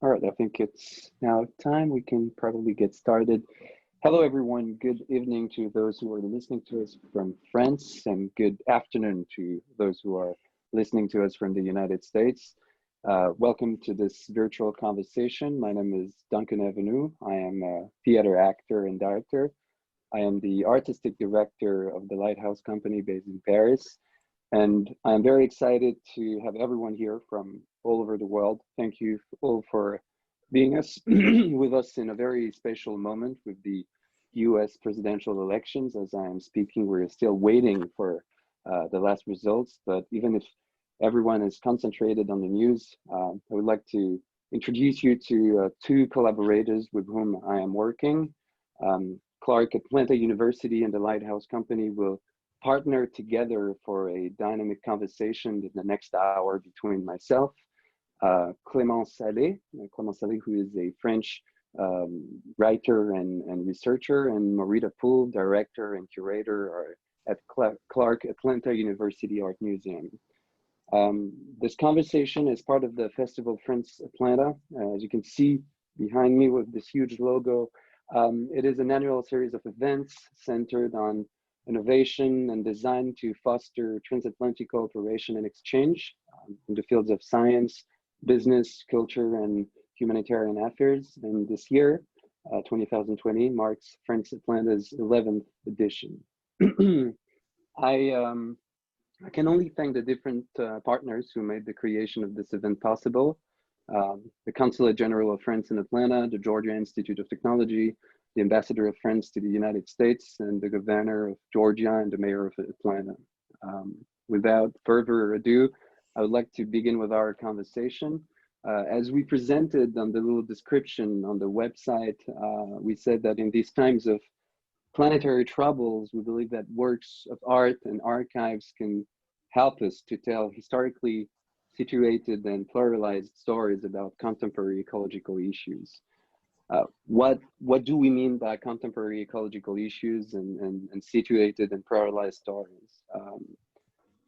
All right, I think it's now time. We can probably get started. Hello, everyone. Good evening to those who are listening to us from France, and good afternoon to those who are listening to us from the United States. Welcome to this virtual conversation. My name is Duncan Avenue. I am a theater actor and director. I am the artistic director of the Lighthouse Company based in Paris. And I'm very excited to have everyone here from all over the world. Thank you all for being with us in a very special moment with the US presidential elections. As I am speaking, we're still waiting for the last results, but even if everyone is concentrated on the news, I would like to introduce you to two collaborators with whom I am working. Clark at Atlanta University and the Lighthouse Company will partner together for a dynamic conversation in the next hour between myself, Clément Salé, who is a French writer and researcher, and Marita Poole, director and curator at Clark Atlanta University Art Museum. This conversation is part of the Festival France Atlanta. As you can see behind me with this huge logo, it is an annual series of events centered on innovation and design to foster transatlantic cooperation and exchange in the fields of science, business, culture, and humanitarian affairs. And this year, 2020, marks France Atlanta's 11th edition. I can only thank the different partners who made the creation of this event possible. The Consulate General of France in Atlanta, the Georgia Institute of Technology, the Ambassador of France to the United States, and the Governor of Georgia and the Mayor of Atlanta. Without further ado, I would like to begin with our conversation. As we presented on the little description on the website, we said that in these times of planetary troubles, we believe that works of art and archives can help us to tell historically situated and pluralized stories about contemporary ecological issues. What do we mean by contemporary ecological issues and situated and pluralized stories?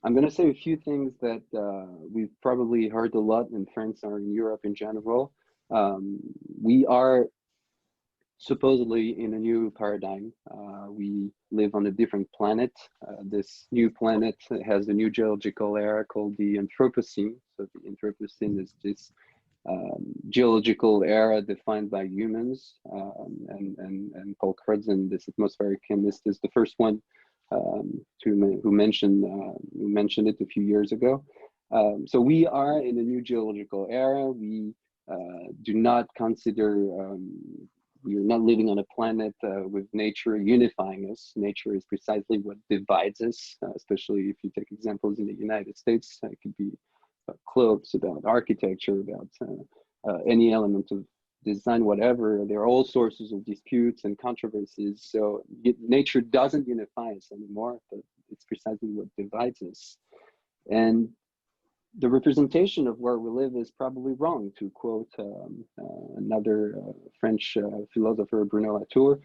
I'm going to say a few things that we've probably heard a lot in France or in Europe in general. We are supposedly in a new paradigm. We live on a different planet. This new planet has a new geological era called the Anthropocene. So the Anthropocene is this geological era defined by humans, and Paul Crutzen, this atmospheric chemist, is the first one who mentioned it a few years ago. So we are in a new geological era. We do not consider we are not living on a planet with nature unifying us. Nature is precisely what divides us, especially if you take examples in the United States. It could be about clothes, about architecture, about any element of design, whatever. There are all sources of disputes and controversies. So nature doesn't unify us anymore, but it's precisely what divides us. And the representation of where we live is probably wrong, to quote another French philosopher, Bruno Latour.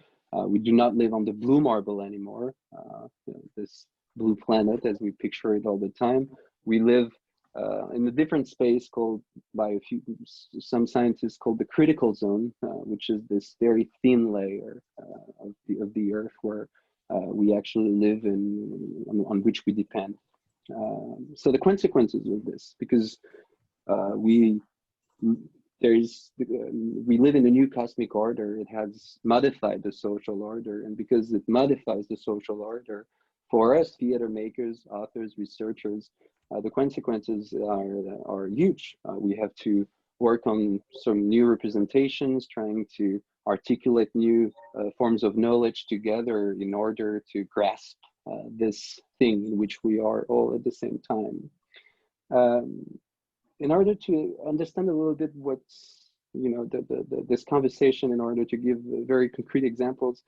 We do not live on the blue marble anymore, this blue planet as we picture it all the time. We live in a different space called, by some scientists, called the critical zone, which is this very thin layer of the Earth where we actually live in, on which we depend. So the consequences of this, because we live in a new cosmic order, it has modified the social order, and because it modifies the social order, for us theater makers, authors, researchers, the consequences are huge. We have to work on some new representations, trying to articulate new forms of knowledge together in order to grasp this thing in which we are all at the same time. In order to understand a little bit what's, this conversation, in order to give very concrete examples,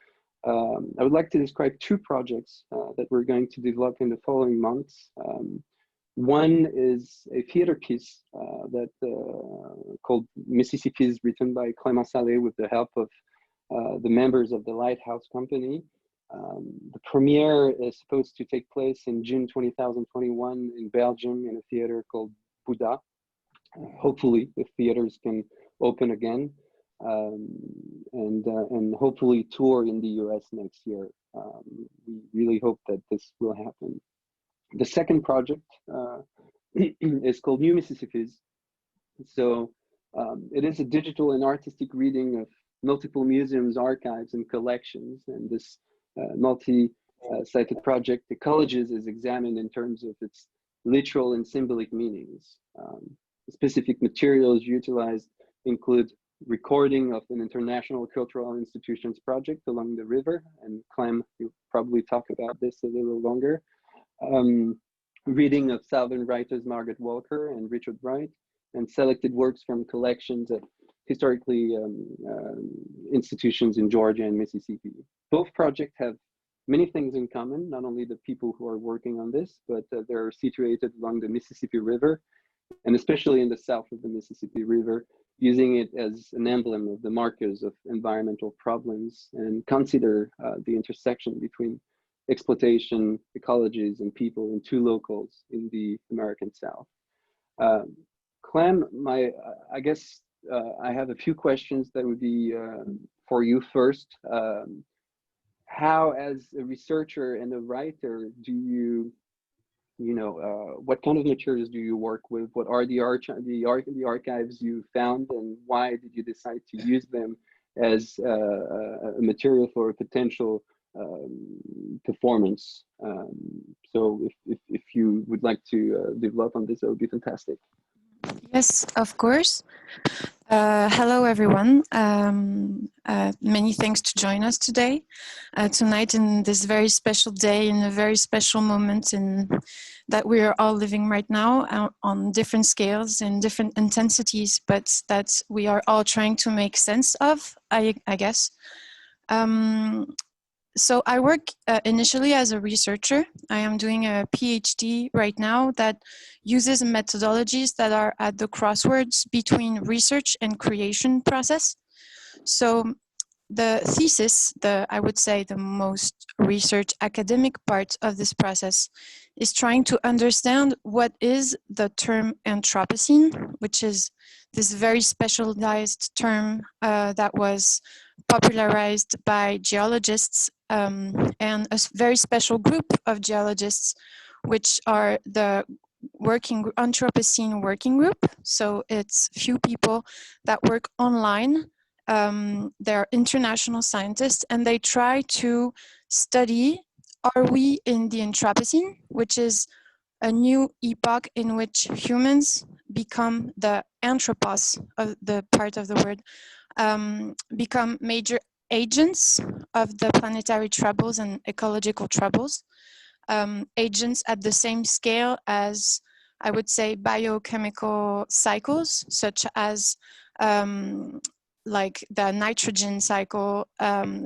I would like to describe two projects that we're going to develop in the following months. One is a theater piece called MississippiS, written by Clément Salé with the help of the members of the Lighthouse Company. The premiere is supposed to take place in June 2021 in Belgium in a theater called Buddha. Hopefully, the theaters can open again, and hopefully tour in the US next year. We really hope that this will happen. The second project is called New MississippiS. So it is a digital and artistic reading of multiple museums, archives, and collections. And this multi-sited project, ecologies, is examined in terms of its literal and symbolic meanings. Specific materials utilized include recording of an international cultural institutions project along the river, and Clem, you'll probably talk about this a little longer. Reading of Southern writers Margaret Walker and Richard Wright, and selected works from collections at historically institutions in Georgia and Mississippi. Both projects have many things in common, not only the people who are working on this, but they're situated along the Mississippi River, and especially in the south of the Mississippi River, using it as an emblem of the markers of environmental problems, and consider the intersection between exploitation, ecologies, and people in two locals in the American South. Clem, I guess I have a few questions that would be for you first. How, as a researcher and a writer, do you what kind of materials do you work with? What are the archives you found, and why did you decide to use them as a material for a potential performance? So if you would like to develop on this, that would be fantastic. Yes, of course. Hello, everyone. Many thanks to join us today, tonight, in this very special day, in a very special moment in that we are all living right now on different scales and different intensities, but that we are all trying to make sense of, I guess. So I work initially as a researcher. I am doing a PhD right now that uses methodologies that are at the crossroads between research and creation process. So the thesis, I would say the most research academic part of this process, is trying to understand what is the term Anthropocene, which is this very specialized term that was popularized by geologists and a very special group of geologists, which are the Anthropocene Working Group. So it's few people that work online. They're international scientists, and they try to study, are we in the Anthropocene, which is a new epoch in which humans become the anthropos, of the part of the word, become major agents of the planetary troubles and ecological troubles, agents at the same scale as, I would say, biochemical cycles, such as like the nitrogen cycle,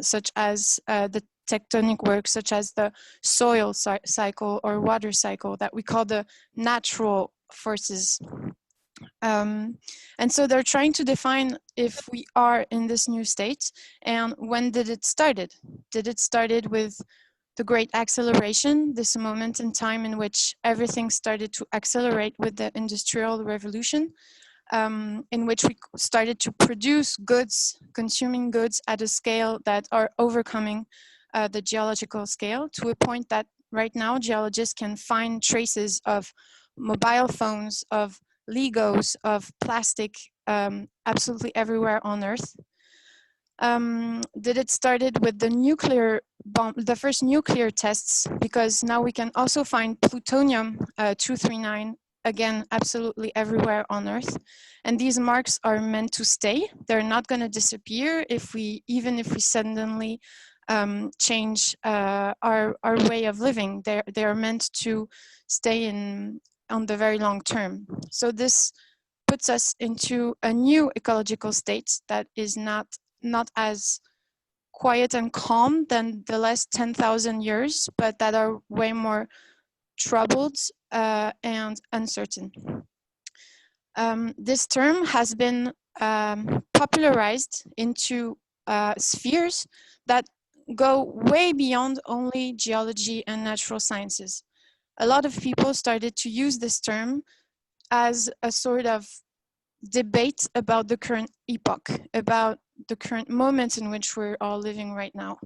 such as the tectonic work, such as the soil cycle or water cycle that we call the natural forces. And so they're trying to define if we are in this new state, and when did it started? Did it started with the great acceleration, this moment in time in which everything started to accelerate with the Industrial Revolution, in which we started to produce goods, consuming goods at a scale that are overcoming the geological scale, to a point that right now geologists can find traces of mobile phones, of Legos, of plastic, absolutely everywhere on Earth. Did it started with the nuclear bomb, the first nuclear tests, because now we can also find plutonium 239, again, absolutely everywhere on Earth. And these marks are meant to stay. They're not going to disappear even if we suddenly change our way of living. They are meant to stay on the very long term. So this puts us into a new ecological state that is not as quiet and calm than the last 10,000 years, but that are way more troubled and uncertain. This term has been popularized into spheres that go way beyond only geology and natural sciences. A lot of people started to use this term as a sort of debate about the current epoch, about the current moment in which we're all living right now.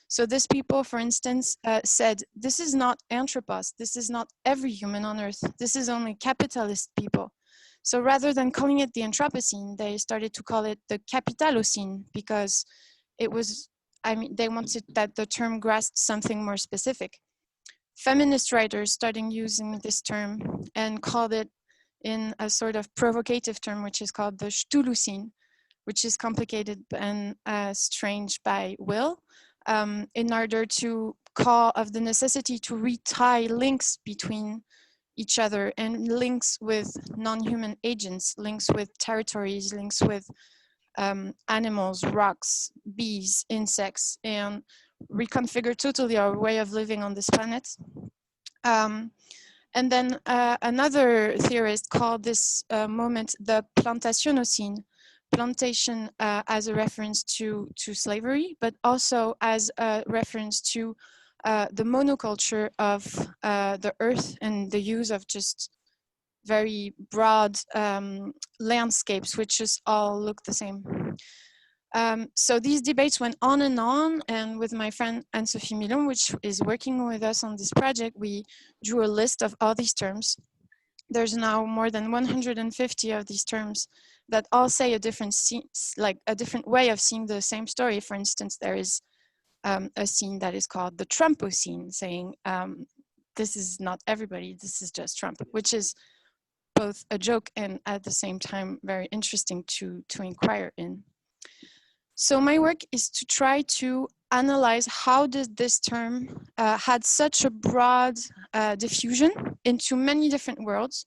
So these people, for instance, said, this is not anthropos, this is not every human on earth, this is only capitalist people. So rather than calling it the Anthropocene, they started to call it the Capitalocene, because it was, I mean, they wanted that the term grasped something more specific. Feminist writers started using this term and called it in a sort of provocative term, which is called the Stulucene, which is complicated and strange by will, in order to call of the necessity to retie links between each other and links with non-human agents, links with territories, links with animals, rocks, bees, insects, and reconfigure totally our way of living on this planet. And then another theorist called this moment the plantationocene, plantation as a reference to slavery, but also as a reference to the monoculture of the earth and the use of just very broad landscapes, which just all look the same. So these debates went on, and with my friend Anne-Sophie Milon, which is working with us on this project, we drew a list of all these terms. There's now more than 150 of these terms that all say a different way of seeing the same story. For instance, there is a scene that is called the Trumpocene, saying this is not everybody, this is just Trump, which is both a joke and at the same time very interesting to inquire in. So my work is to try to analyze how did this term had such a broad diffusion into many different worlds,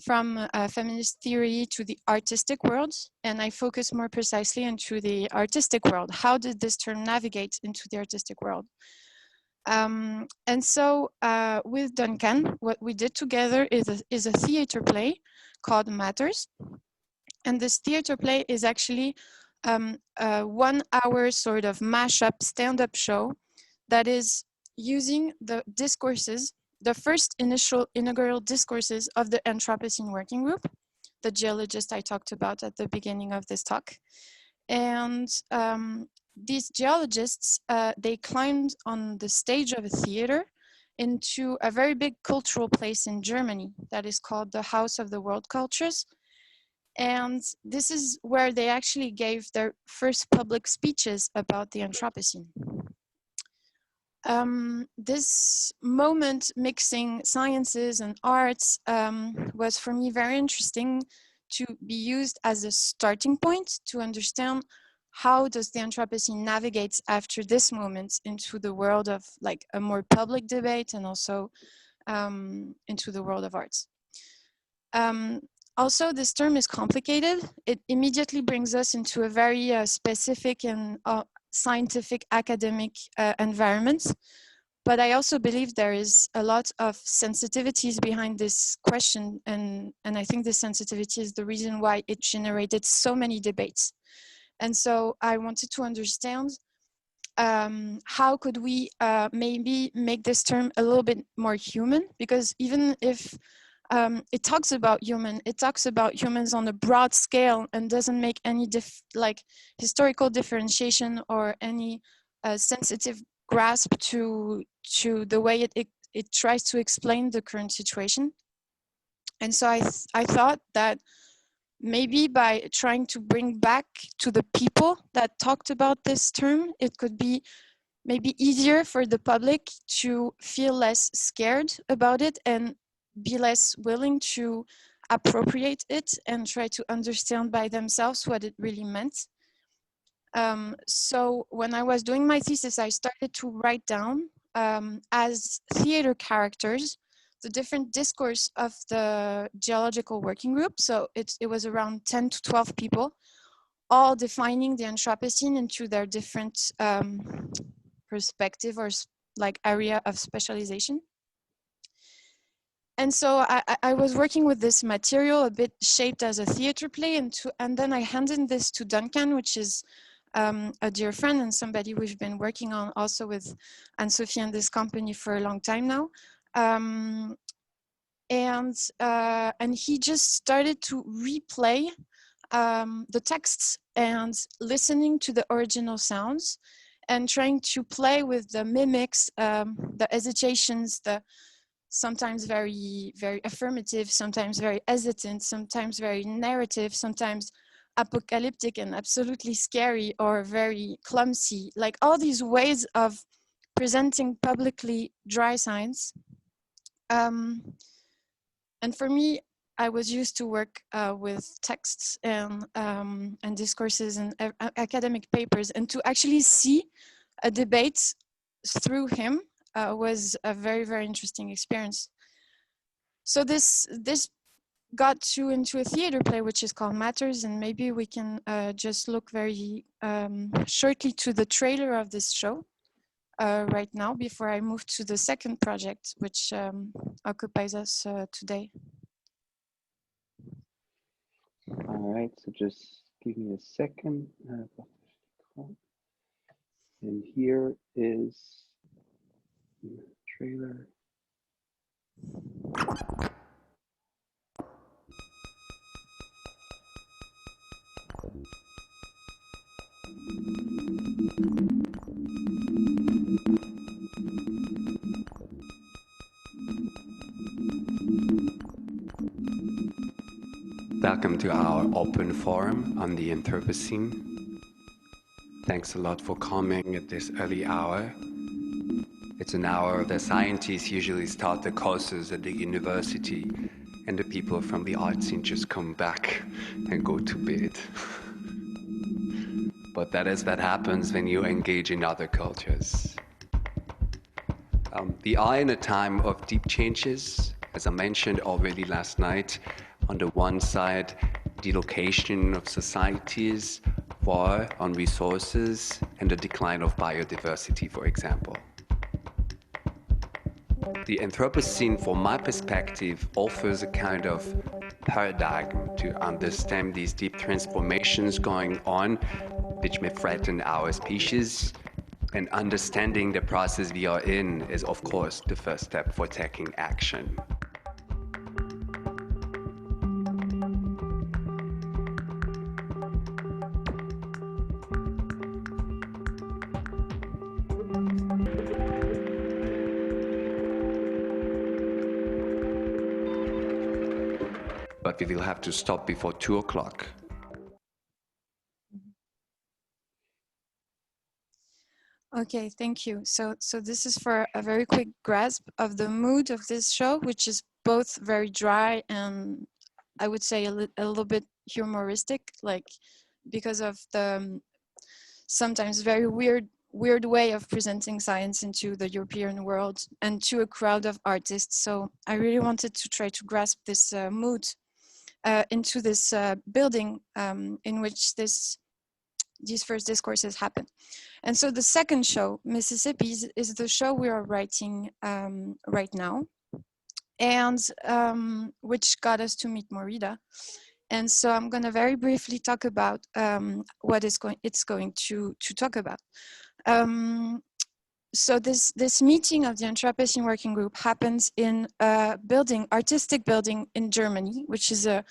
from feminist theory to the artistic world. And I focus more precisely into the artistic world. How did this term navigate into the artistic world? And so with Duncan, what we did together is a theater play called Matters. And this theater play is actually a 1 hour sort of mashup stand-up show that is using the discourses, the first inaugural discourses of the Anthropocene Working Group, the geologist I talked about at the beginning of this talk. And these geologists, they climbed on the stage of a theater into a very big cultural place in Germany that is called the House of the World Cultures. And this is where they actually gave their first public speeches about the Anthropocene. This moment mixing sciences and arts was for me very interesting to be used as a starting point to understand how does the Anthropocene navigate after this moment into the world of like a more public debate and also into the world of arts. Also, this term is complicated. It immediately brings us into a very specific and scientific academic environment. But I also believe there is a lot of sensitivities behind this question. And I think this sensitivity is the reason why it generated so many debates. And so I wanted to understand how could we maybe make this term a little bit more human? Because even if it talks about humans on a broad scale and doesn't make any historical differentiation or any sensitive grasp to the way it tries to explain the current situation. And so I thought that maybe by trying to bring back to the people that talked about this term, it could be maybe easier for the public to feel less scared about it and be less willing to appropriate it and try to understand by themselves what it really meant. So when I was doing my thesis, I started to write down as theater characters the different discourse of the geological working group. So it was around 10 to 12 people, all defining the Anthropocene into their different perspective or like area of specialization. And so I was working with this material a bit shaped as a theater play, and then I handed this to Duncan, which is a dear friend and somebody we've been working on also with Anne-Sophie and this company for a long time now. and he just started to replay the texts and listening to the original sounds and trying to play with the mimics, the hesitations, the sometimes very, very affirmative, sometimes very hesitant, sometimes very narrative, sometimes apocalyptic and absolutely scary or very clumsy, like all these ways of presenting publicly dry science. And for me, I was used to work with texts and discourses and academic papers, and to actually see a debate through him was a very, very interesting experience. So this got into a theater play, which is called Matters, and maybe we can just look very shortly to the trailer of this show right now before I move to the second project, which occupies us today. All right, so just give me a second. And here is the trailer. Welcome to our open forum on the Anthropocene. Thanks a lot for coming at this early hour. It's an hour that scientists usually start the courses at the university, and the people from the art scene just come back and go to bed. But that is what happens when you engage in other cultures. We are in a time of deep changes, as I mentioned already last night. On the one side, delocation of societies, war on resources, and the decline of biodiversity, for example. The Anthropocene, from my perspective, offers a kind of paradigm to understand these deep transformations going on, which may threaten our species. And understanding the process we are in is, of course, the first step for taking action. But we will have to stop before 2 o'clock. Okay, thank you. So this is for a very quick grasp of the mood of this show, which is both very dry and I would say a little bit humoristic, like because of the sometimes very weird way of presenting science into the European world and to a crowd of artists. So I really wanted to try to grasp this mood into this building in which these first discourses happen. And so the second show, MississippiS, is the show we are writing right now, and which got us to meet Morida. And so I'm going to very briefly talk about what it's going to talk about. So this meeting of the Anthropocene Working Group happens in a building, artistic building in Germany, which is a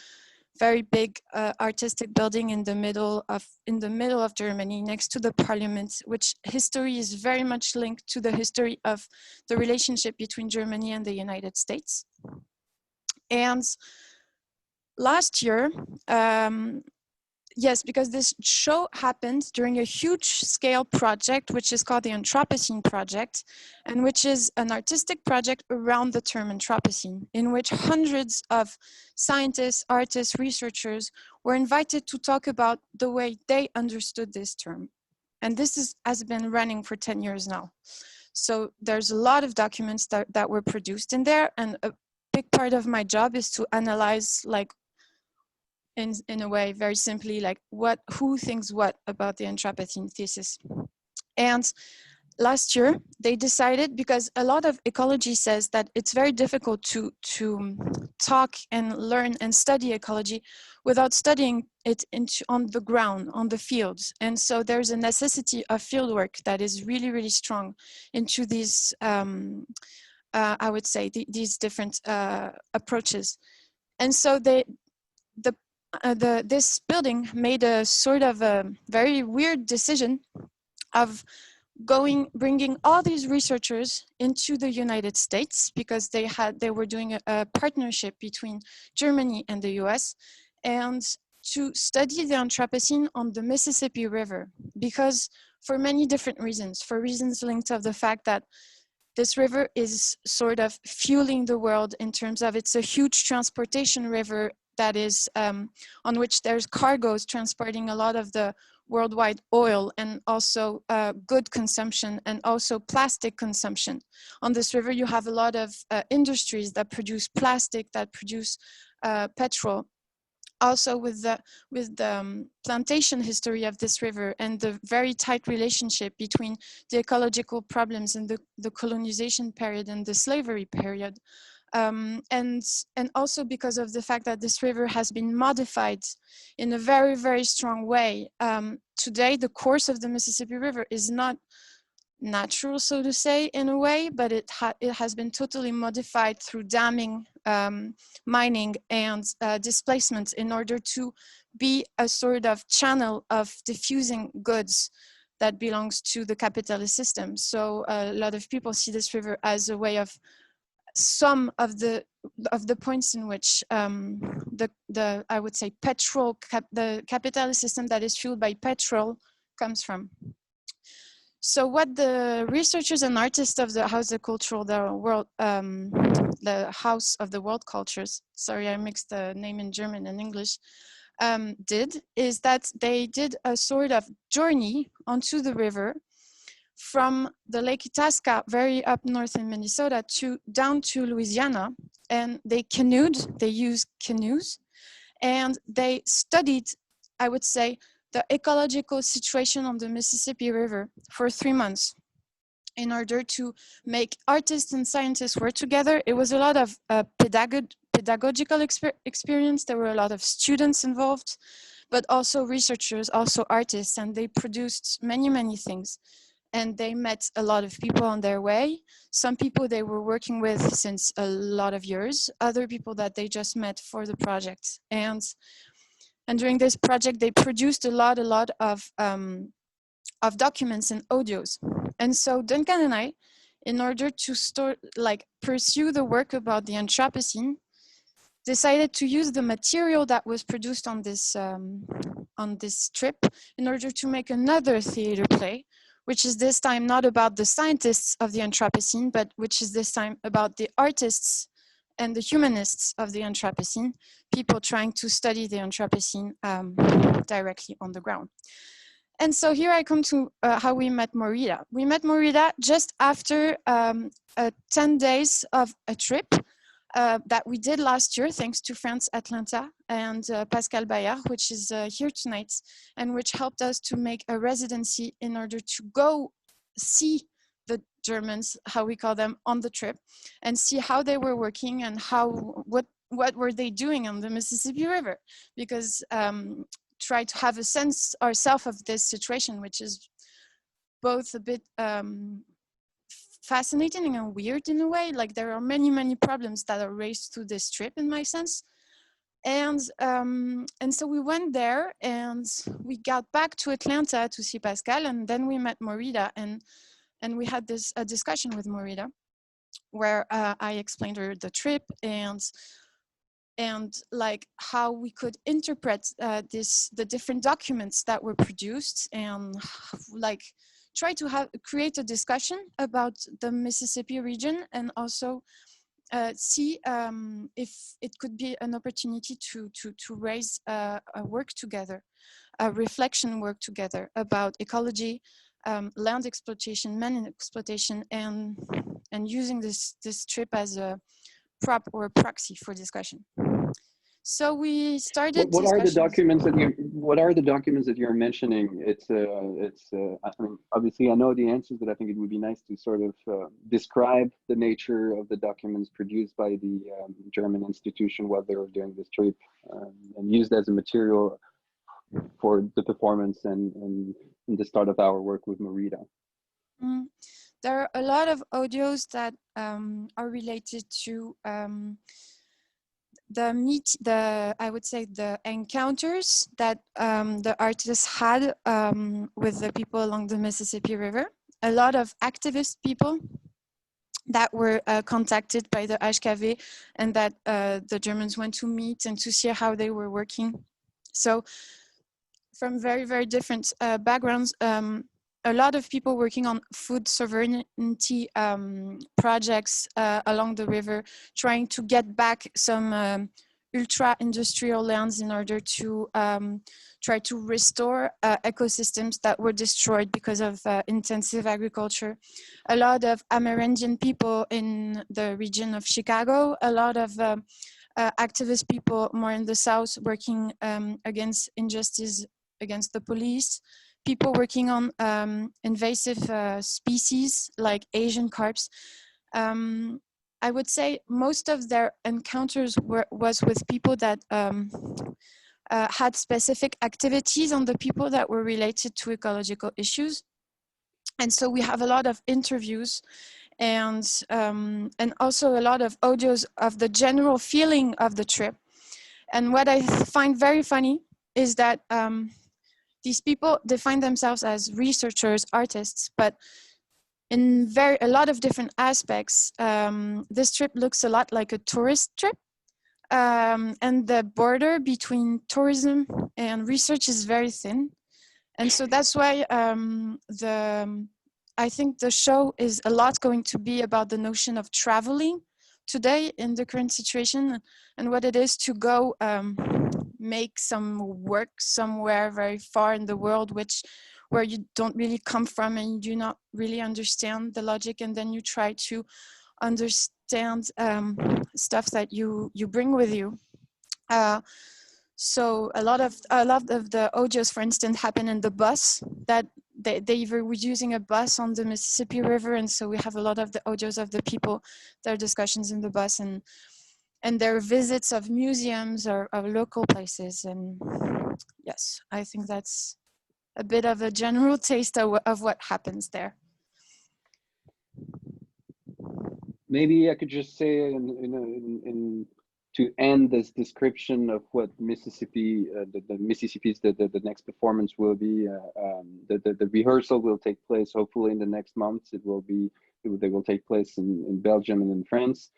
very big artistic building in the middle of Germany, next to the parliament, which history is very much linked to the history of the relationship between Germany and the United States. And last year, yes, because this show happened during a huge scale project, which is called the Anthropocene Project, and which is an artistic project around the term Anthropocene, in which hundreds of scientists, artists, researchers were invited to talk about the way they understood this term. And this has been running for 10 years now. So there's a lot of documents that were produced in there, and a big part of my job is to analyze, like, in a way, very simply, like who thinks what about the Anthropocene thesis. And last year they decided, because a lot of ecology says that it's very difficult to talk and learn and study ecology without studying it on the ground, on the fields. And so there's a necessity of fieldwork that is really, really strong into these I would say, these different approaches. And so this building made a sort of a very weird decision of bringing all these researchers into the United States, because they were doing a partnership between Germany and the US, and to study the Anthropocene on the Mississippi River, because for many different reasons, for reasons linked to the fact that this river is sort of fueling the world in terms of it's a huge transportation river that is on which there's cargoes transporting a lot of the worldwide oil, and also good consumption, and also plastic consumption. On this river, you have a lot of industries that produce plastic, that produce petrol. Also with the plantation history of this river, and the very tight relationship between the ecological problems in the colonization period and the slavery period. And also because of the fact that this river has been modified in a very, very strong way. Today, the course of the Mississippi River is not natural, so to say, in a way, but it has been totally modified through damming, mining, and displacement in order to be a sort of channel of diffusing goods that belongs to the capitalist system. So a lot of people see this river as a way of some of the points in which I would say the capitalist system that is fueled by petrol comes from. So what the researchers and artists of the House of Cultural, the House of the World Cultures, sorry, I mixed the name in German and English, did is that they did a sort of journey onto the river from the Lake Itasca, very up north in Minnesota, down to Louisiana, and they used canoes, and they studied, I would say, the ecological situation on the Mississippi River for 3 months in order to make artists and scientists work together. It was a lot of pedagogical experience. There were a lot of students involved, but also researchers, also artists, and they produced many, many things. And they met a lot of people on their way. Some people they were working with since a lot of years, other people that they just met for the project. And during this project, they produced a lot of documents and audios. And so Duncan and I, in order to pursue the work about the Anthropocene, decided to use the material that was produced on this trip in order to make another theater play, which is this time not about the scientists of the Anthropocene, but which is this time about the artists and the humanists of the Anthropocene, people trying to study the Anthropocene directly on the ground. And so here I come to how we met Morita. We met Morita just after 10 days of a trip that we did last year, thanks to France Atlanta and Pascal Bayard, which is here tonight, and which helped us to make a residency in order to go see the Germans, how we call them, on the trip, and see how they were working and what were they doing on the Mississippi River, because try to have a sense ourselves of this situation, which is both a bit fascinating and weird in a way. Like there are many, many problems that are raised through this trip in my sense. And so we went there and we got back to Atlanta to see Pascal, and then we met Morita, and we had a discussion with Morita where I explained her the trip and like how we could interpret the different documents that were produced, and like try to create a discussion about the Mississippi region, and also see if it could be an opportunity to raise a work together, a reflection work together about ecology, land exploitation, man exploitation, and using this trip as a prop or a proxy for discussion. So we started. What are the documents that you're mentioning? I mean, obviously I know the answers, but I think it would be nice to sort of describe the nature of the documents produced by the German institution while they were doing this trip, and used as a material for the performance and the start of our work with Morita. there are a lot of audios that are related to I would say the encounters that the artists had with the people along the Mississippi River. A lot of activist people that were contacted by the HKV and that the Germans went to meet and to see how they were working. So from very, very different backgrounds, a lot of people working on food sovereignty projects along the river, trying to get back some ultra-industrial lands in order to try to restore ecosystems that were destroyed because of intensive agriculture. A lot of Amerindian people in the region of Chicago, a lot of activist people more in the South working against injustice against the police, people working on invasive species like Asian carps. I would say most of their encounters was with people that had specific activities on the people that were related to ecological issues. And so we have a lot of interviews and also a lot of audios of the general feeling of the trip. And what I find very funny is that these people define themselves as researchers, artists, but in a lot of different aspects, this trip looks a lot like a tourist trip. And the border between tourism and research is very thin. And so that's why I think the show is a lot going to be about the notion of traveling today in the current situation and what it is to go make some work somewhere very far in the world, where you don't really come from and you do not really understand the logic, and then you try to understand stuff that you bring with you. So a lot of the audios, for instance, happen in the bus. That they were using a bus on the Mississippi River, and so we have a lot of the audios of the people, their discussions in the bus, and their visits of museums or of local places. And yes, I think that's a bit of a general taste of what happens there. Maybe I could just say to end this description of what Mississippi, the Mississippi's, the next performance will be. The rehearsal will take place hopefully in the next months. They will take place in Belgium and in France.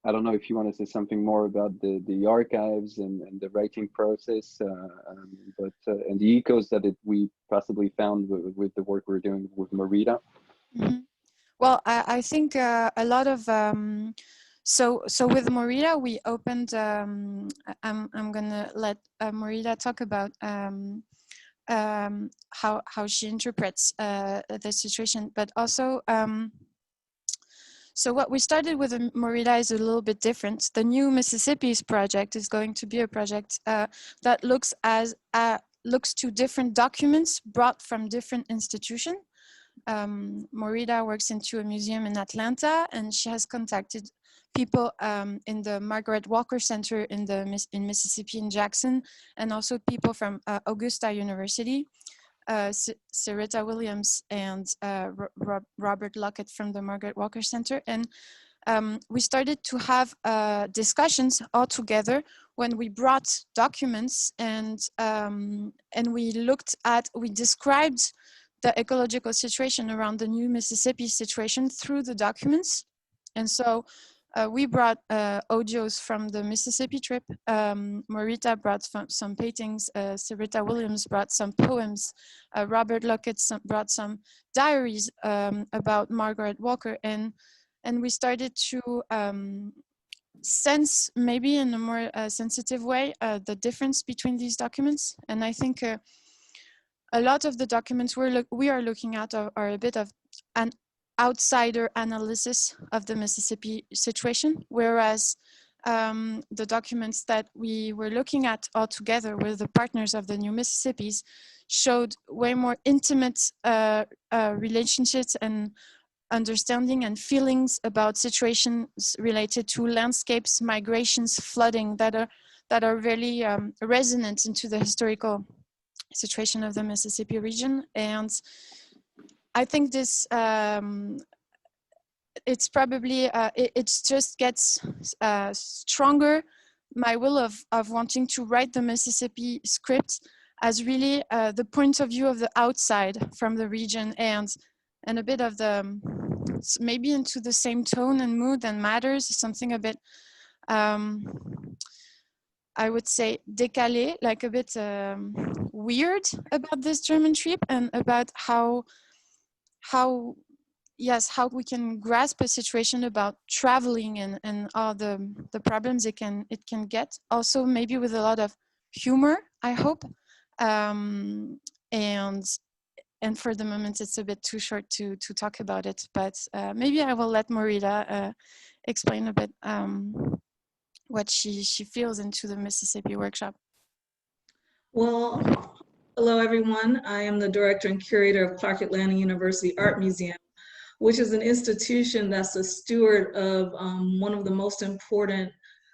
I don't know if you want to say something more about the archives and the writing process, but and the echoes that we possibly found with the work we're doing with Marita. Mm-hmm. Well, I think a lot of so with Marita we opened. I'm gonna let Marita talk about how she interprets the situation, but also. So what we started with Marita is a little bit different. The new MississippiS project is going to be a project that looks to different documents brought from different institutions. Marita works into a museum in Atlanta, and she has contacted people in the Margaret Walker Center in Mississippi in Jackson, and also people from Augusta University. Sarita Williams and Robert Lockett from the Margaret Walker Center. And we started to have discussions all together when we brought documents and we described the ecological situation around the new Mississippi situation through the documents. And so we brought audios from the Mississippi trip. Marita brought some paintings. Sarita Williams brought some poems. Robert Lockett brought some diaries about Margaret Walker. And we started to sense, maybe in a more sensitive way, the difference between these documents. And I think a lot of the documents we are looking at are a bit of an outsider analysis of the Mississippi situation, whereas the documents that we were looking at all together with the partners of the new MississippiS showed way more intimate relationships and understanding and feelings about situations related to landscapes, migrations, flooding that are really resonant into the historical situation of the Mississippi region. And I think this, it's probably, it just gets stronger, my will of wanting to write the Mississippi script as really the point of view of the outside from the region, and a bit of the, maybe into the same tone and mood and matters, something a bit, I would say décalé, like a bit weird about this German trip, and about how we can grasp a situation about traveling and all the problems it can get. Also maybe with a lot of humor, I hope. And for the moment, it's a bit too short to talk about it, but maybe I will let Morita explain a bit what she feels into the Mississippi workshop. Well, hello everyone. I am the director and curator of Clark Atlanta University Art Museum, which is an institution that's a steward of one of the most important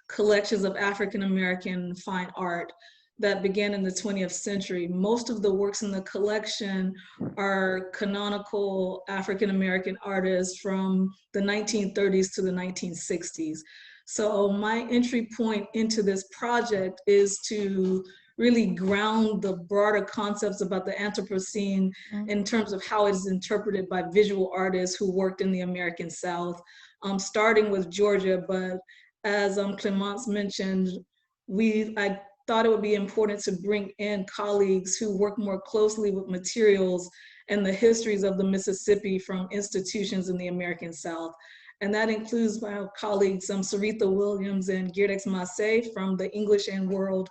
collections of African-American fine art that began in the 20th century. Most of the works in the collection are canonical African-American artists from the 1930s to the 1960s. So my entry point into this project is to really ground the broader concepts about the Anthropocene in terms of how it is interpreted by visual artists who worked in the American South, starting with Georgia. But as Clemence mentioned, I thought it would be important to bring in colleagues who work more closely with materials and the histories of the Mississippi from institutions in the American South. And that includes my colleagues, Saritha Williams and Girdex Massé from the English and World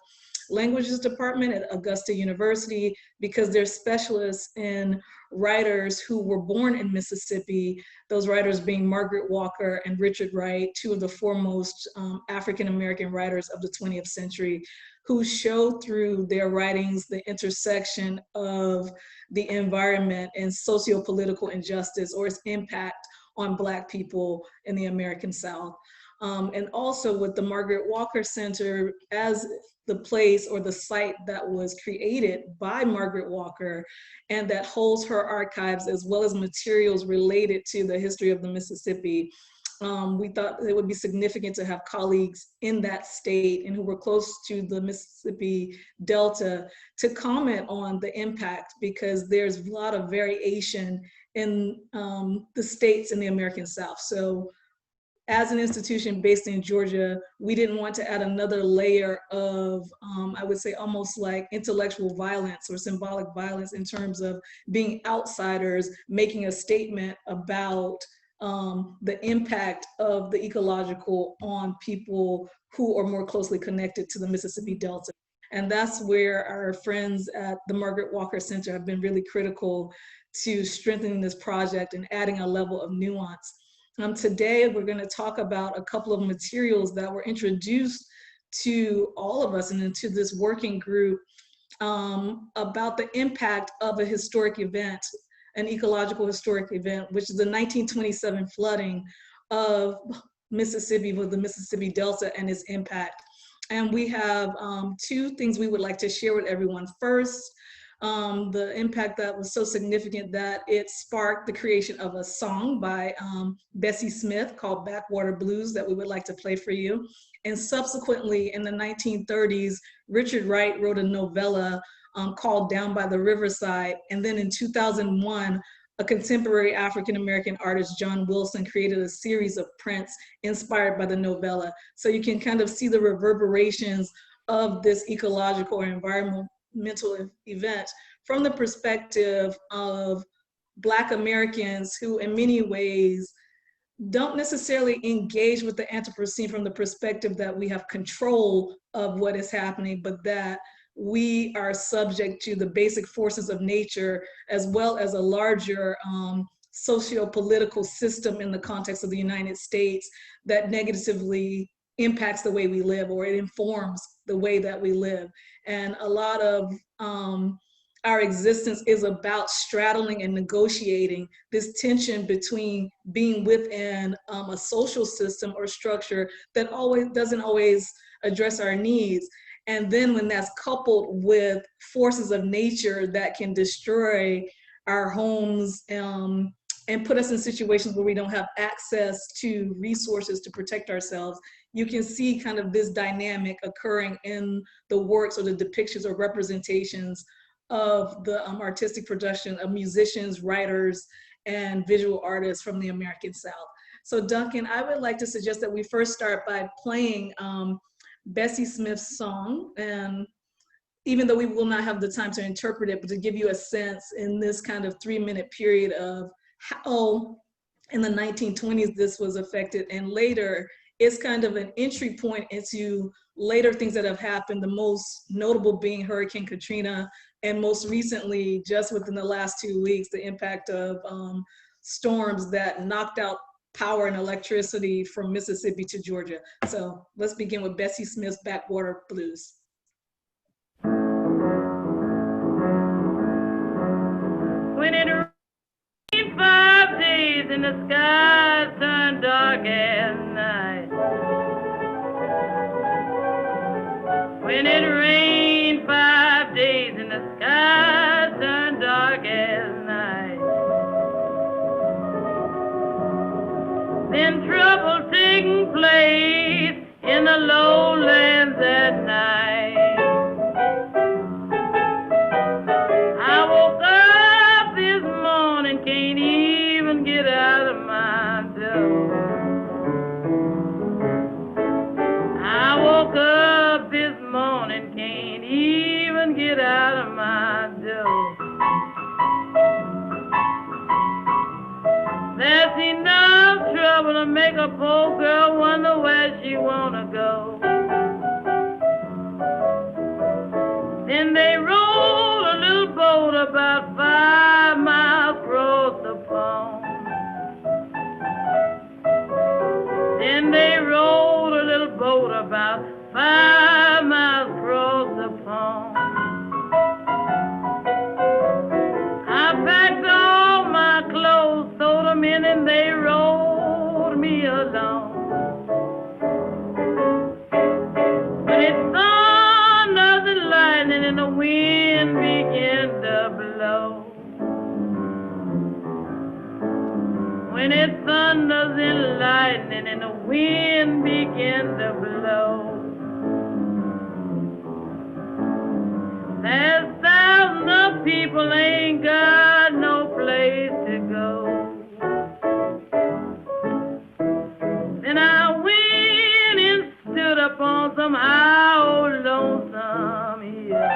Languages Department at Augusta University, because they're specialists in writers who were born in Mississippi, those writers being Margaret Walker and Richard Wright, two of the foremost African-American writers of the 20th century, who show through their writings the intersection of the environment and socio-political injustice, or its impact on Black people in the American South. And also with the Margaret Walker Center as the place or the site that was created by Margaret Walker and that holds her archives as well as materials related to the history of the Mississippi. We thought it would be significant to have colleagues in that state and who were close to the Mississippi Delta to comment on the impact, because there's a lot of variation in the states in the American South. So as an institution based in Georgia, we didn't want to add another layer of, I would say, almost like intellectual violence or symbolic violence in terms of being outsiders, making a statement about the impact of the ecological on people who are more closely connected to the Mississippi Delta. And that's where our friends at the Margaret Walker Center have been really critical to strengthening this project and adding a level of nuance. Today, we're going to talk about a couple of materials that were introduced to all of us and into this working group about the impact of a historic event, an ecological historic event, which is the 1927 flooding of Mississippi with the Mississippi Delta and its impact. And we have two things we would like to share with everyone. First, the impact that was so significant that it sparked the creation of a song by Bessie Smith called Backwater Blues that we would like to play for you. And subsequently in the 1930s, Richard Wright wrote a novella called Down by the Riverside. And then in 2001, a contemporary African-American artist, John Wilson, created a series of prints inspired by the novella. So you can kind of see the reverberations of this ecological or environmental event from the perspective of Black Americans who in many ways don't necessarily engage with the Anthropocene from the perspective that we have control of what is happening, but that we are subject to the basic forces of nature as well as a larger socio-political system in the context of the United States that negatively impacts the way we live, or it informs the way that we live. And a lot of our existence is about straddling and negotiating this tension between being within a social system or structure that doesn't always address our needs. And then when that's coupled with forces of nature that can destroy our homes, and put us in situations where we don't have access to resources to protect ourselves. You can see kind of this dynamic occurring in the works or the depictions or representations of the artistic production of musicians, writers, and visual artists from the American South. So Duncan, I would like to suggest that we first start by playing Bessie Smith's song, and even though we will not have the time to interpret it, but to give you a sense in this kind of 3-minute period of how in the 1920s this was affected, and later it's kind of an entry point into later things that have happened, the most notable being Hurricane Katrina, and most recently, just within the last 2 weeks, the impact of storms that knocked out power and electricity from Mississippi to Georgia. So let's begin with Bessie Smith's Backwater Blues. When it rained 5 days and the sky turned dark as night. When it rained 5 days and the sky turned dark as night. Then trouble taking place in the lowlands at night. I woke up this morning, can't even get out of my door. I woke up this morning, can't even get out of my door. There's enough trouble to make a poor girl wonder where she wanna go. Then they rolled a little boat about 5 miles across the pond. Then they rolled a little boat about 5 miles across the pond. I packed all my clothes, threw them in, and they rolled me along. When it thunders and lightning and the wind began to blow. When it thunders and lightning and the wind began to blow. There's thousands of people ain't got no place to go. Then I went and stood up on some high old lonesome hill.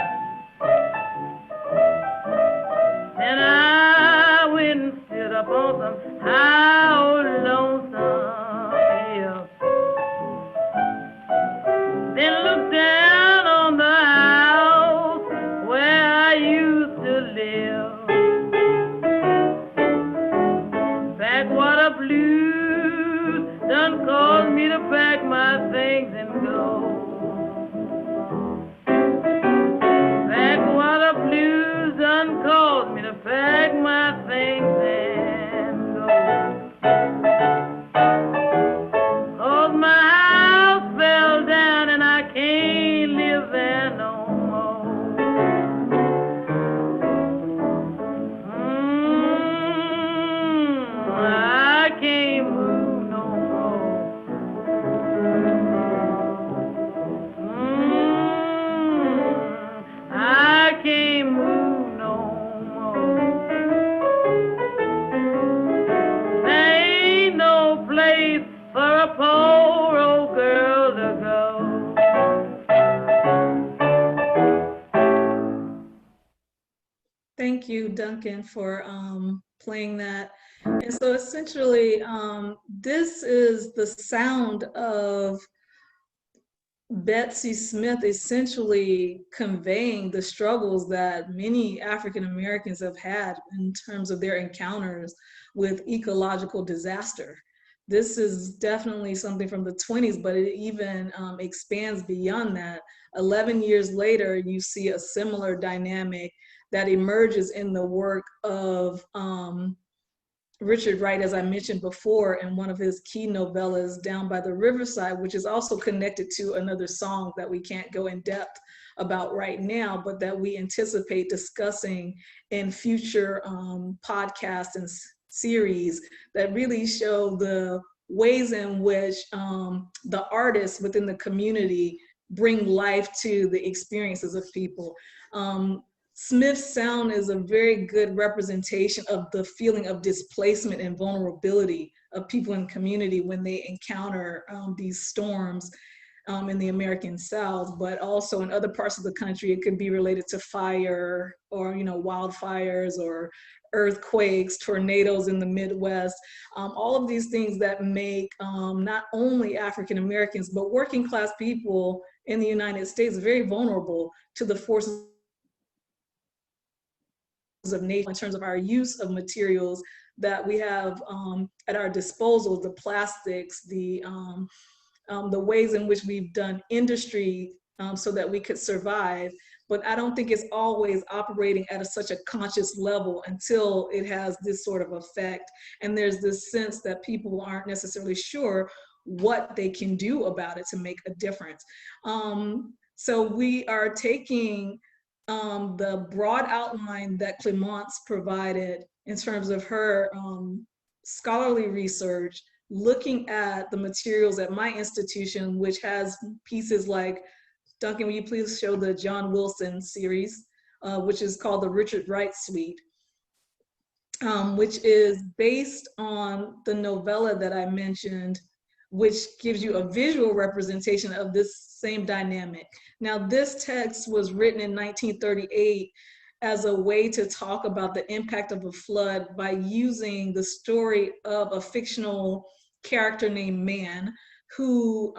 Then I went and stood up on some high old lonesome hill. Then looked down on the house where I used to live. Backwater blues done caused me to pack my things and go. Backwater blues done caused me to pack my things and go. 'Cause my house fell down and I can't live there no more. I can't move no more. I can't move no more. There ain't no place for a poor old girl to go. Thank you, Duncan, for playing that. And so essentially, this is the sound of Bessie Smith essentially conveying the struggles that many African Americans have had in terms of their encounters with ecological disaster. This is definitely something from the 20s, but it even expands beyond that. 11 years later, you see a similar dynamic that emerges in the work of Richard Wright, as I mentioned before, in one of his key novellas, Down by the Riverside, which is also connected to another song that we can't go in depth about right now, but that we anticipate discussing in future podcasts and series that really show the ways in which the artists within the community bring life to the experiences of people. Smith's sound is a very good representation of the feeling of displacement and vulnerability of people in the community when they encounter these storms in the American South, but also in other parts of the country. It could be related to fire or, you know, wildfires or earthquakes, tornadoes in the Midwest, all of these things that make not only African Americans, but working class people in the United States very vulnerable to the forces of nature in terms of our use of materials that we have at our disposal, the plastics, the ways in which we've done industry so that we could survive. But I don't think it's always operating at such a conscious level until it has this sort of effect. And there's this sense that people aren't necessarily sure what they can do about it to make a difference. So we are taking the broad outline that Clemence provided in terms of her scholarly research, looking at the materials at my institution, which has pieces like, Duncan, will you please show the John Wilson series, which is called the Richard Wright Suite, which is based on the novella that I mentioned, which gives you a visual representation of this same dynamic. Now, this text was written in 1938 as a way to talk about the impact of a flood by using the story of a fictional character named Man, whose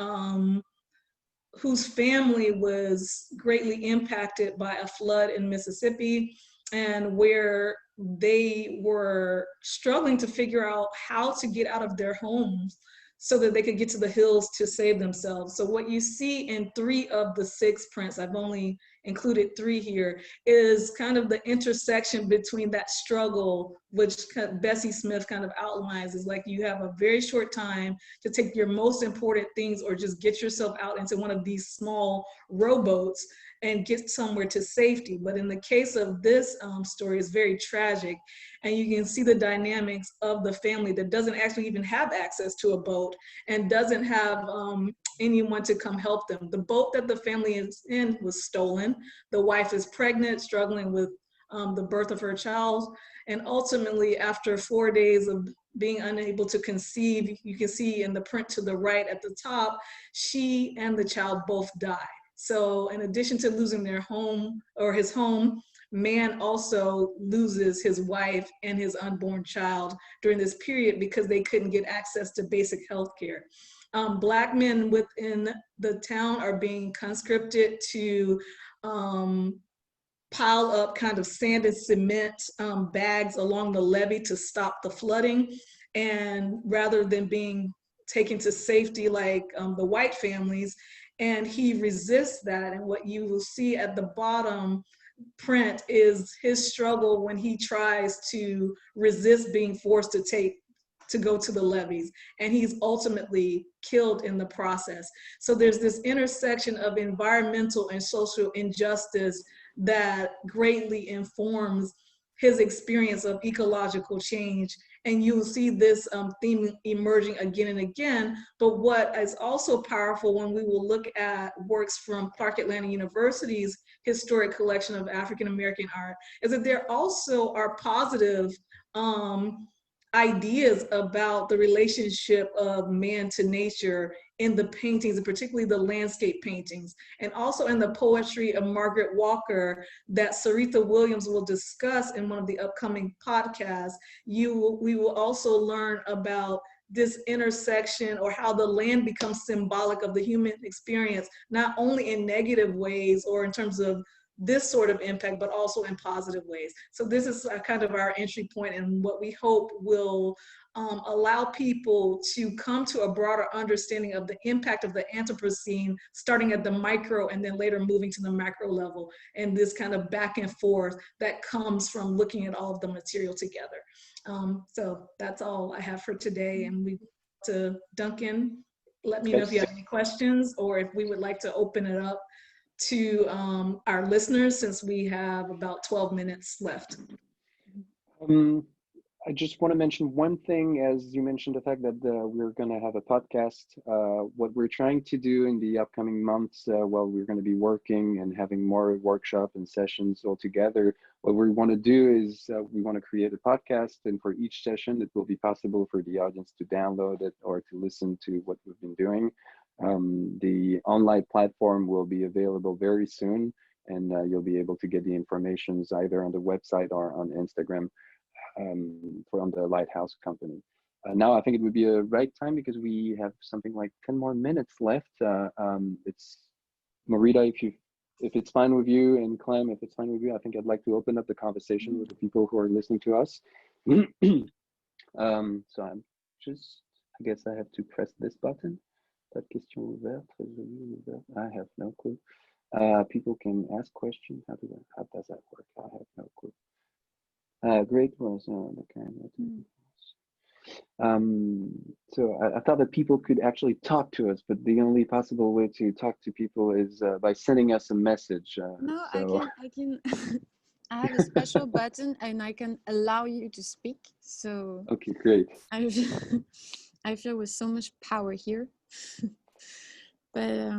family was greatly impacted by a flood in Mississippi, and where they were struggling to figure out how to get out of their homes so that they could get to the hills to save themselves. So what you see in 3 of the 6 prints, I've only included 3 here, is kind of the intersection between that struggle, which Bessie Smith kind of outlines, is like you have a very short time to take your most important things or just get yourself out into one of these small rowboats and get somewhere to safety. But in the case of this story, it's very tragic. And you can see the dynamics of the family that doesn't actually even have access to a boat and doesn't have anyone to come help them. The boat that the family is in was stolen. The wife is pregnant, struggling with the birth of her child. And ultimately, after 4 days of being unable to conceive, you can see in the print to the right at the top, she and the child both die. So in addition to losing their home or his home, Man also loses his wife and his unborn child during this period because they couldn't get access to basic health care. Black men within the town are being conscripted to pile up kind of sand and cement bags along the levee to stop the flooding. And rather than being taken to safety like the white families, and he resists that. And what you will see at the bottom print is his struggle when he tries to resist being forced to go to the levees, and he's ultimately killed in the process. So there's this intersection of environmental and social injustice that greatly informs his experience of ecological change. And you'll see this theme emerging again and again. But what is also powerful when we will look at works from Clark Atlanta University's historic collection of African American art is that there also are positive ideas about the relationship of man to nature in the paintings, and particularly the landscape paintings, and also in the poetry of Margaret Walker that Sarita Williams will discuss in one of the upcoming podcasts. We will also learn about this intersection, or how the land becomes symbolic of the human experience, not only in negative ways or in terms of this sort of impact, but also in positive ways. So this is kind of our entry point, and what we hope will allow people to come to a broader understanding of the impact of the Anthropocene, starting at the micro and then later moving to the macro level, and this kind of back and forth that comes from looking at all of the material together. So that's all I have for today, and we to Duncan, let me know if you have any questions, or if we would like to open it up to our listeners, since we have about 12 minutes left? I just want to mention one thing, as you mentioned the fact that we're going to have a podcast. What we're trying to do in the upcoming months, while we're going to be working and having more workshop and sessions all together, what we want to do is we want to create a podcast, and for each session, it will be possible for the audience to download it or to listen to what we've been doing. The online platform will be available very soon, and you'll be able to get the information either on the website or on Instagram. From the Lighthouse Company. Now I think it would be a right time, because we have something like 10 more minutes left. It's Marita, if it's fine with you, and Clem, if it's fine with you, I think I'd like to open up the conversation with the people who are listening to us. So I'm just, I guess I have to press this button. Pas de question ouverte, résolu, ouverte. I have no clue. People can ask questions. How does that work? I have no clue. Great was so I thought that people could actually talk to us, but the only possible way to talk to people is by sending us a message. No, so. I can I have a special button and I can allow you to speak. So Okay, great. I feel with so much power here. But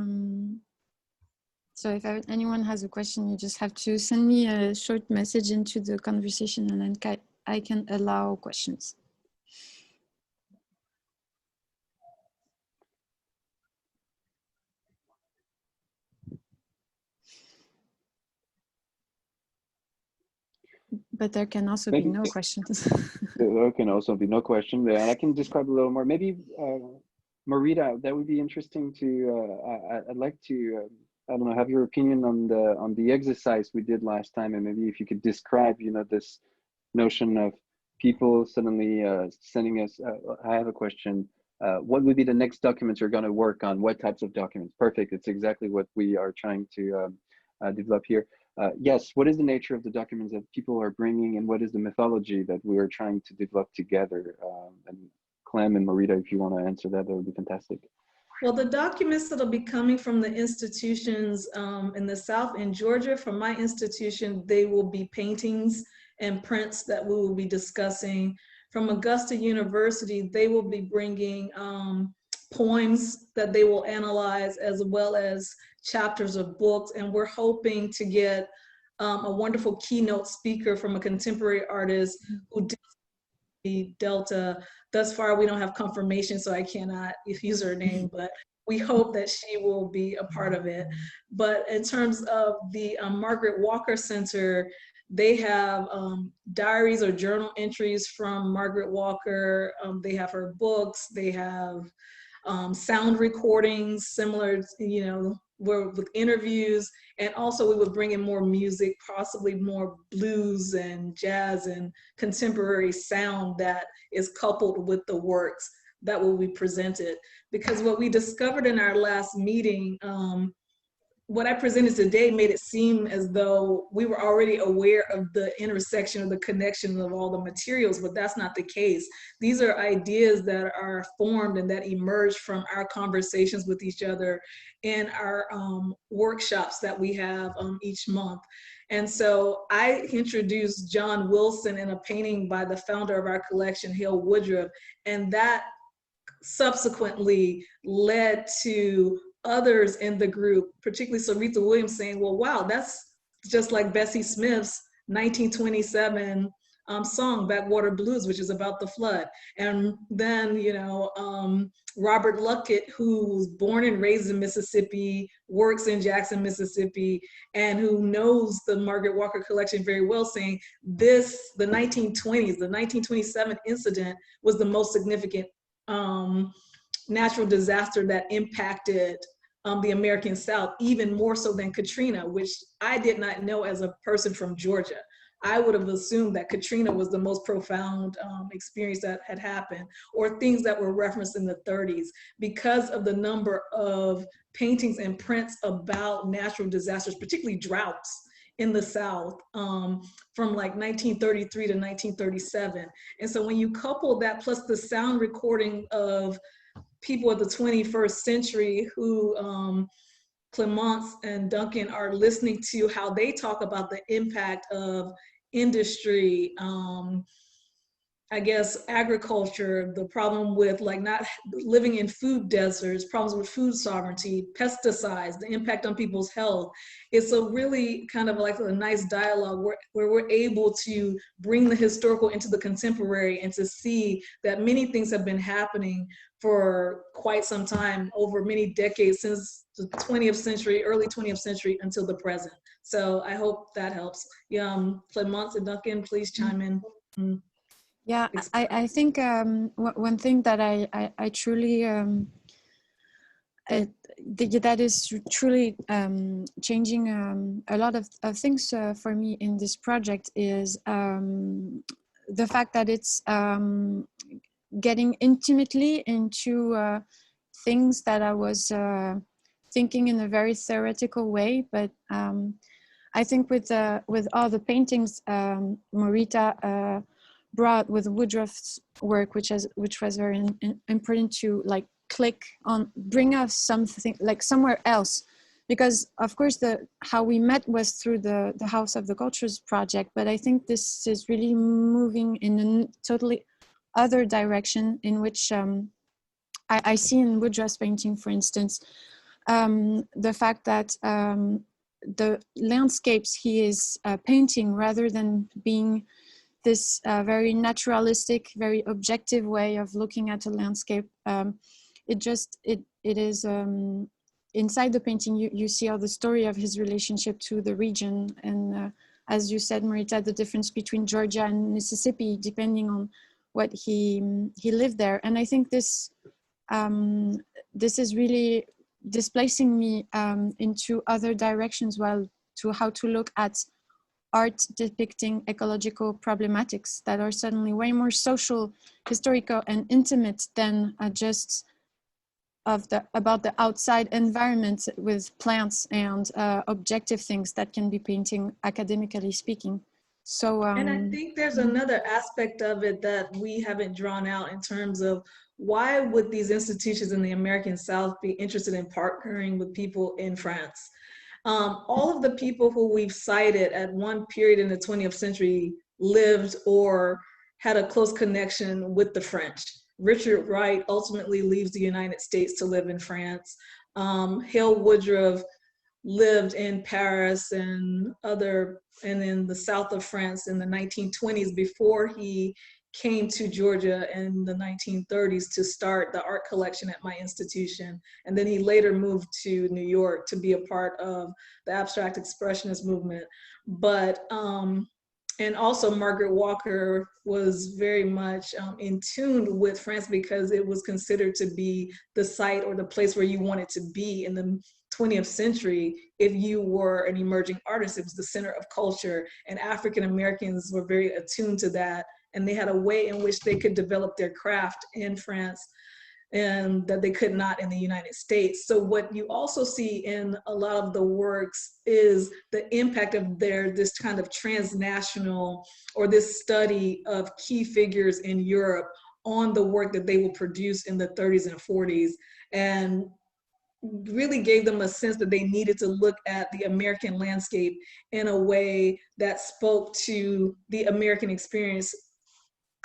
so if anyone has a question, you just have to send me a short message into the conversation, and then I can allow questions. But there can also be no questions. There can also be no question there. And I can describe a little more. Maybe, Marita, that would be interesting to, I'd like to, I don't know, have your opinion on the exercise we did last time, and maybe if you could describe, this notion of people suddenly sending us. I have a question. What would be the next documents you're going to work on? What types of documents? Perfect. It's exactly what we are trying to develop here. Yes. What is the nature of the documents that people are bringing, and what is the methodology that we are trying to develop together? And Clem and Marita, if you want to answer that, that would be fantastic. Well, the documents that'll be coming from the institutions in the South, in Georgia, from my institution, they will be paintings and prints that we will be discussing. From Augusta University, they will be bringing poems that they will analyze, as well as chapters of books. And we're hoping to get a wonderful keynote speaker from a contemporary artist who did the Delta. Thus far, we don't have confirmation, so I cannot use her name, but we hope that she will be a part of it. But in terms of the Margaret Walker Center, they have diaries or journal entries from Margaret Walker. They have her books. They have sound recordings similar, with interviews. And also we would bring in more music, possibly more blues and jazz and contemporary sound that is coupled with the works that will be presented. Because what we discovered in our last meeting, what I presented today made it seem as though we were already aware of the intersection or the connection of all the materials, but that's not the case. These are ideas that are formed and that emerge from our conversations with each other in our workshops that we have each month. And so I introduced John Wilson in a painting by the founder of our collection, Hale Woodruff, and that subsequently led to others in the group, particularly Saritha Williams, saying, well, wow, that's just like Bessie Smith's 1927 song, Backwater Blues, which is about the flood. And then, Robert Luckett, who was born and raised in Mississippi, works in Jackson, Mississippi, and who knows the Margaret Walker collection very well, saying the 1920s, the 1927 incident was the most significant natural disaster that impacted the American South, even more so than Katrina, which I did not know as a person from Georgia. I would have assumed that Katrina was the most profound experience that had happened, or things that were referenced in the 30s, because of the number of paintings and prints about natural disasters, particularly droughts in the South, from like 1933 to 1937. And so when you couple that plus the sound recording of people of the 21st century who Clemence and Duncan are listening to how they talk about the impact of industry, I guess agriculture, the problem with like not living in food deserts, problems with food sovereignty, pesticides, the impact on people's health. It's a really kind of like a nice dialogue where we're able to bring the historical into the contemporary and to see that many things have been happening for quite some time, over many decades, since the 20th century, early 20th century until the present. So I hope that helps. Clemence and Duncan, please chime in. Yeah, I think one thing that I truly that is truly changing a lot of things for me in this project is the fact that it's getting intimately into things that I was thinking in a very theoretical way, but I think with all the paintings Morita brought with Woodruff's work, which was very important to like click on, bring us something like somewhere else, because of course how we met was through the House of the Cultures project, but I think this is really moving in a totally other direction, in which I see in Woodruff's painting, for instance, the fact that the landscapes he is painting, rather than being this very naturalistic, very objective way of looking at a landscape, it is inside the painting you see all the story of his relationship to the region, and as you said, Marita, the difference between Georgia and Mississippi depending on what he lived there. And I think this is really displacing me into other directions, to how to look at art depicting ecological problematics that are suddenly way more social, historical, and intimate than just about the outside environment with plants and objective things that can be painting, academically speaking. So, and I think there's another aspect of it that we haven't drawn out in terms of why would these institutions in the American South be interested in partnering with people in France? All of the people who we've cited at one period in the 20th century lived or had a close connection with the French. Richard Wright ultimately leaves the United States to live in France. Hale Woodruff lived in Paris and in the south of France in the 1920s before he came to Georgia in the 1930s to start the art collection at my institution. And then he later moved to New York to be a part of the abstract expressionist movement. But, and also Margaret Walker was very much in tune with France, because it was considered to be the site or the place where you wanted to be in the 20th century if you were an emerging artist. It was the center of culture, and African Americans were very attuned to that. And they had a way in which they could develop their craft in France and that they could not in the United States. So what you also see in a lot of the works is the impact of this kind of transnational, or this study of key figures in Europe on the work that they will produce in the 30s and 40s, and really gave them a sense that they needed to look at the American landscape in a way that spoke to the American experience,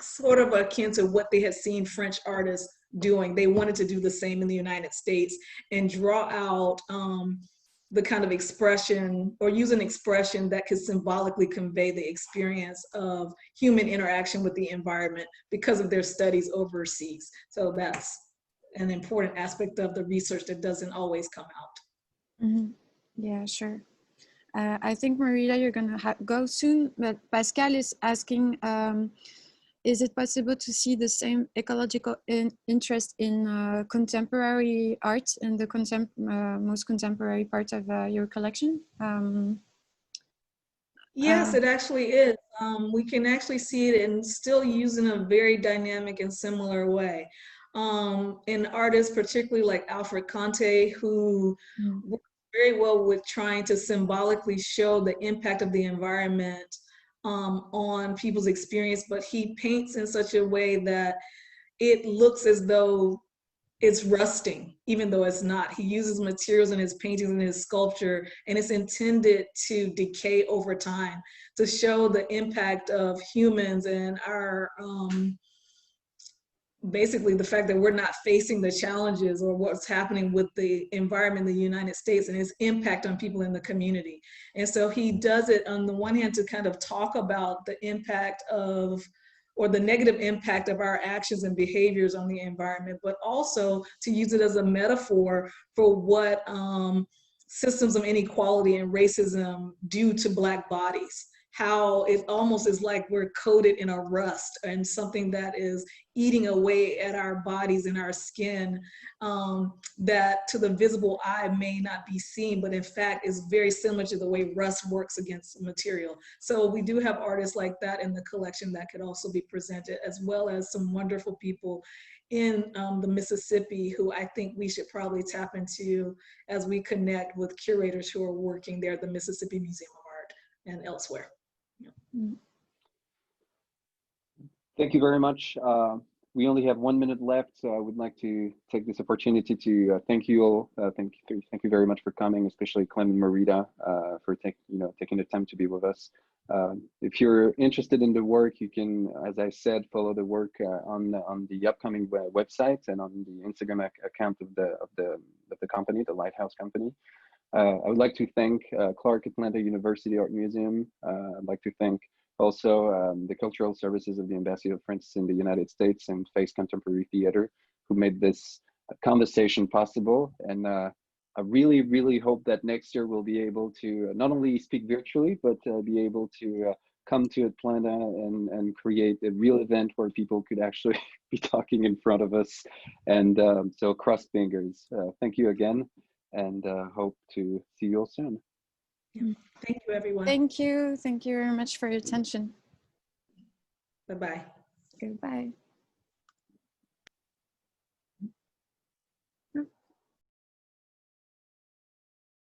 sort of akin to what they had seen French artists doing. They wanted to do the same in the United States and draw out the kind of expression, or use an expression that could symbolically convey the experience of human interaction with the environment because of their studies overseas. So that's an important aspect of the research that doesn't always come out. Mm-hmm. Yeah, sure. I think, Marita, you're going to go soon, but Pascal is asking, is it possible to see the same ecological interest in contemporary art in the most contemporary part of your collection? Yes, it actually is. We can actually see it and still use in a very dynamic and similar way. In artists, particularly like Alfred Conte, who works very well with trying to symbolically show the impact of the environment on people's experience, but he paints in such a way that it looks as though it's rusting, even though it's not. He uses materials in his paintings and his sculpture, and it's intended to decay over time, to show the impact of humans and our, basically the fact that we're not facing the challenges or what's happening with the environment in the United States and its impact on people in the community. And so he does it on the one hand to kind of talk about the impact of, or the negative impact of our actions and behaviors on the environment, but also to use it as a metaphor for what systems of inequality and racism do to Black bodies. How it almost is like we're coated in a rust and something that is eating away at our bodies and our skin, that to the visible eye may not be seen, but in fact is very similar to the way rust works against material. So we do have artists like that in the collection that could also be presented, as well as some wonderful people in the Mississippi who I think we should probably tap into as we connect with curators who are working there at the Mississippi Museum of Art and elsewhere. Thank you very much. We only have 1 minute left, so I would like to take this opportunity to thank you all. Thank you very much for coming, especially Clem and Marita, for taking the time to be with us. If you're interested in the work, you can, as I said, follow the work on the upcoming website and on the Instagram account of the company, the Lighthouse Company. I would like to thank Clark Atlanta University Art Museum. I'd like to thank also the Cultural Services of the Embassy of France in the United States and Face Contemporary Theater, who made this conversation possible. And I really, really hope that next year we'll be able to not only speak virtually, but be able to come to Atlanta and create a real event where people could actually be talking in front of us. And so cross fingers. Thank you again, and hope to see you all soon. Thank you, everyone. Thank you. Thank you very much for your attention. Bye-bye. Goodbye.